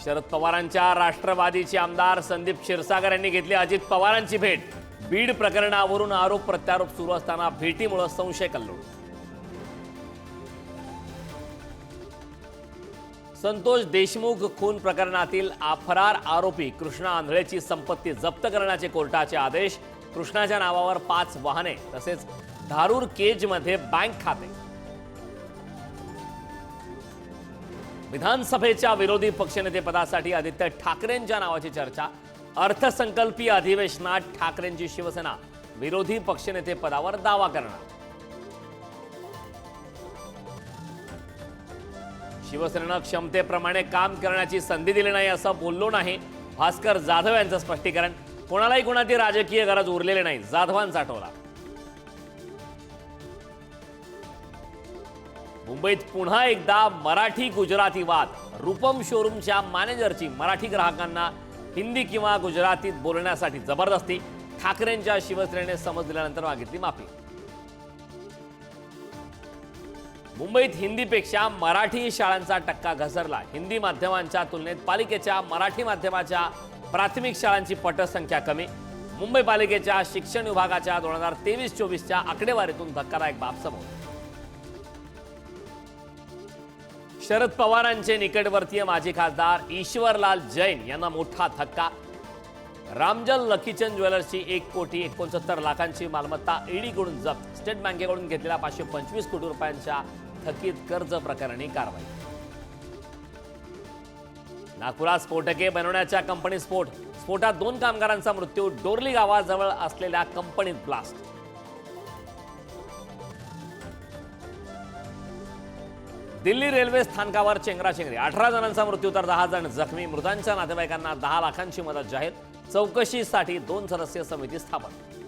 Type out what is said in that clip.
शरद पवारांच्या राष्ट्रवादीचे आमदार संदीप क्षीरसागर यांनी घेतली अजित पवारांची भेट। बीड प्रकरणावरून आरोप प्रत्यारोप सुरू असताना भेटीमुळे संशय कल्लोळ। संतोष देशमुख खून प्रकरणातील फरार आरोपी कृष्णा आंधळेची संपत्ती जप्त करण्याचे कोर्टाचे आदेश। कृष्णाच्या नावावर 5 वाहने तसेच धारूर केजमध्ये बँक खाते। विधानसभेच्या विरोधी पक्षनेतेपदासाठी आदित्य ठाकरेंच्या नावाची चर्चा। अर्थसंकल्पीय अधिवेशनात ठाकरेंची शिवसेना विरोधी पक्षनेतेपदावर दावा करणार। शिवसेनेनं क्षमतेप्रमाणे काम करण्याची संधी दिली नाही असं बोललो नाही, भास्कर जाधव यांचं स्पष्टीकरण। कोणालाही कोणाची राजकीय गरज उरलेली नाही, जाधवांचा टोला। मुंबईत पुन्हा एकदा मराठी गुजराती वाद। रूपम शोरूमच्या मॅनेजरची मराठी ग्राहकांना हिंदी किंवा गुजरातीत बोलण्यासाठी जबरदस्ती। ठाकरेंच्या शिवसेनेने समज दिल्यानंतर मागितली माफी। मुंबईत हिंदीपेक्षा मराठी शाळांचा टक्का घसरला। हिंदी माध्यमांच्या तुलनेत पालिकेच्या मराठी माध्यमाच्या प्राथमिक शाळांची पटसंख्या कमी। मुंबई पालिकेच्या शिक्षण विभागाच्या 2023-24च्या आकडेवारीतून धक्कादायक बाब समोर। शरद पवारांचे निकटवर्तीय माजी खासदार ईश्वरलाल जैन यांना मोठा धक्का। रामजल लकीचंद ज्वेलर्सची 1,69,00,000 मालमत्ता ईडीकडून जप्त। स्टेट बँकेकडून घेतलेल्या 525 कोटी रुपयांच्या थकीत कर्ज प्रकरणी कारवाई। नागपुरात स्फोटके बनवण्याच्या कंपनीत स्फोट। स्फोटात 2 कामगारांचा मृत्यू। डोरली गावाजवळ असलेल्या कंपनीत ब्लास्ट। दिल्ली रेल्वे स्थानकावर चेंगराचेंगरी। 18 जणांचा मृत्यू तर 10 जण जखमी। मृतांच्या नातेवाईकांना 10 लाखांची मदत जाहीर। चौकशीसाठी 2 सदस्यीय समिती स्थापन।